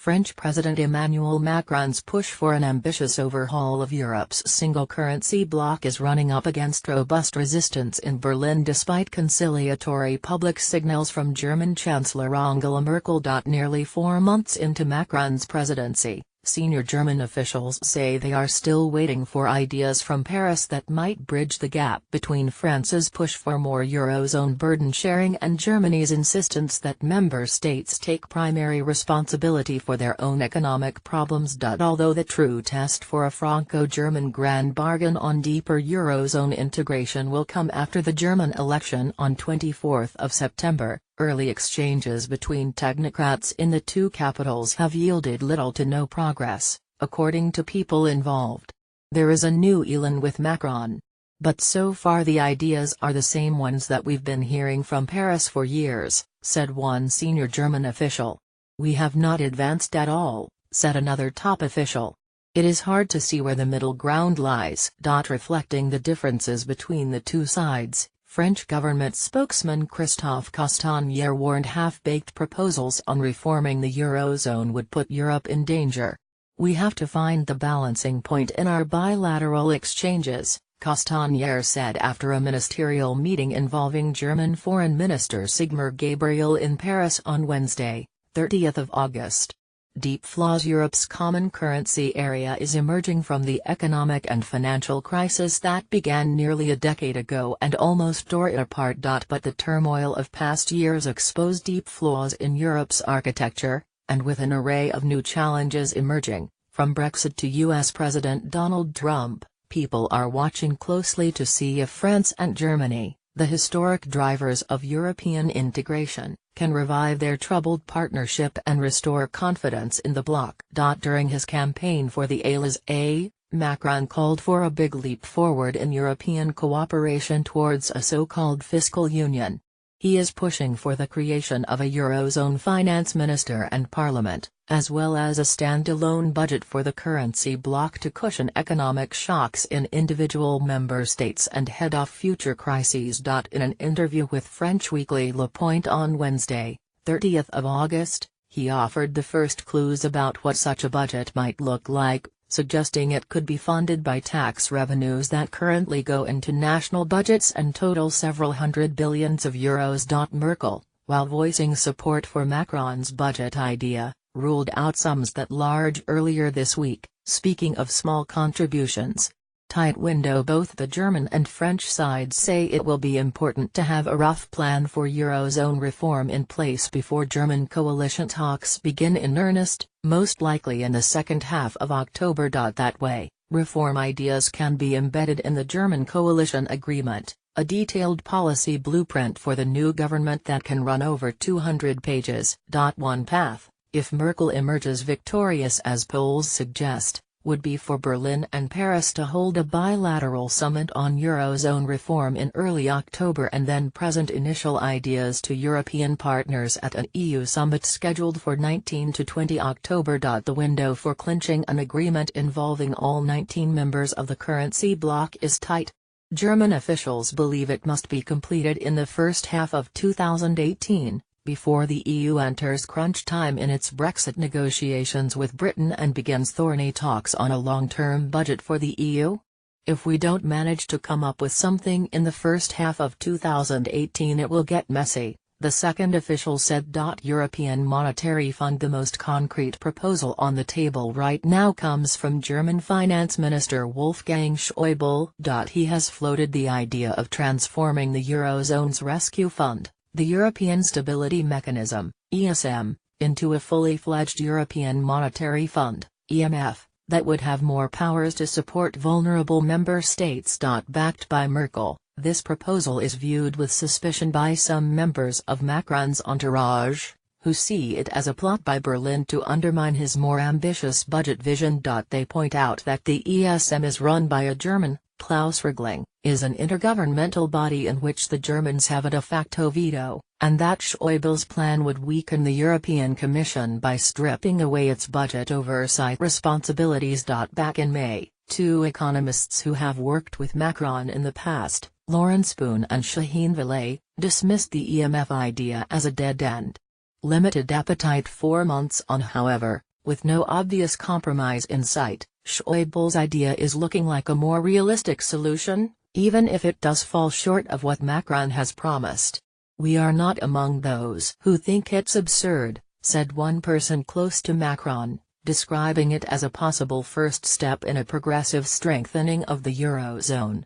French President Emmanuel Macron's push for an ambitious overhaul of Europe's single currency bloc is running up against robust resistance in Berlin despite conciliatory public signals from German Chancellor Angela Merkel. Nearly 4 months into Macron's presidency, senior German officials say they are still waiting for ideas from Paris that might bridge the gap between France's push for more eurozone burden sharing and Germany's insistence that member states take primary responsibility for their own economic problems. Although the true test for a Franco-German grand bargain on deeper eurozone integration will come after the German election on 24 September, early exchanges between technocrats in the two capitals have yielded little to no progress, according to people involved. There is a new elan with Macron. But so far the ideas are the same ones that we've been hearing from Paris for years, said one senior German official. We have not advanced at all, said another top official. It is hard to see where the middle ground lies. Reflecting the differences between the two sides, French government spokesman Christophe Castaner warned half-baked proposals on reforming the eurozone would put Europe in danger. We have to find the balancing point in our bilateral exchanges, Castaner said after a ministerial meeting involving German Foreign Minister Sigmar Gabriel in Paris on Wednesday, 30 August. Deep flaws. Europe's common currency area is emerging from the economic and financial crisis that began nearly a decade ago and almost tore it apart. But the turmoil of past years exposed deep flaws in Europe's architecture, and with an array of new challenges emerging, from Brexit to US President Donald Trump, people are watching closely to see if France and Germany, the historic drivers of European integration, can revive their troubled partnership and restore confidence in the bloc. During his campaign for the Élysée, Macron called for a big leap forward in European cooperation towards a so-called fiscal union. He is pushing for the creation of a eurozone finance minister and parliament, as well as a standalone budget for the currency bloc to cushion economic shocks in individual member states and head off future crises. In an interview with French weekly Le Point on Wednesday, 30 August, he offered the first clues about what such a budget might look like, suggesting it could be funded by tax revenues that currently go into national budgets and total several hundred billions of euros. Merkel, while voicing support for Macron's budget idea, ruled out sums that large earlier this week, speaking of small contributions. Tight window. Both the German and French sides say it will be important to have a rough plan for eurozone reform in place before German coalition talks begin in earnest, most likely in the second half of October. That way, reform ideas can be embedded in the German coalition agreement, a detailed policy blueprint for the new government that can run over 200 pages. One path, if Merkel emerges victorious as polls suggest, would be for Berlin and Paris to hold a bilateral summit on eurozone reform in early October and then present initial ideas to European partners at an EU summit scheduled for 19 to 20 October. The window for clinching an agreement involving all 19 members of the currency bloc is tight. German officials believe it must be completed in the first half of 2018. Before the EU enters crunch time in its Brexit negotiations with Britain and begins thorny talks on a long-term budget for the EU? If we don't manage to come up with something in the first half of 2018 it will get messy, the second official said. European Monetary Fund. The most concrete proposal on the table right now comes from German Finance Minister Wolfgang Schäuble. He has floated the idea of transforming the Eurozone's rescue fund, the European Stability Mechanism, ESM, into a fully fledged European Monetary Fund, EMF, that would have more powers to support vulnerable member states. Backed by Merkel, this proposal is viewed with suspicion by some members of Macron's entourage, who see it as a plot by Berlin to undermine his more ambitious budget vision. They point out that the ESM is run by a German, Klaus Regling, is an intergovernmental body in which the Germans have a de facto veto, and that Schäuble's plan would weaken the European Commission by stripping away its budget oversight responsibilities. Back in May, two economists who have worked with Macron in the past, Laurence Boone and Shaheen Villay, dismissed the EMF idea as a dead end. Limited appetite 4 months on. However, With no obvious compromise in sight, Schäuble's idea is looking like a more realistic solution, even if it does fall short of what Macron has promised. "We are not among those who think it's absurd," said one person close to Macron, describing it as a possible first step in a progressive strengthening of the eurozone.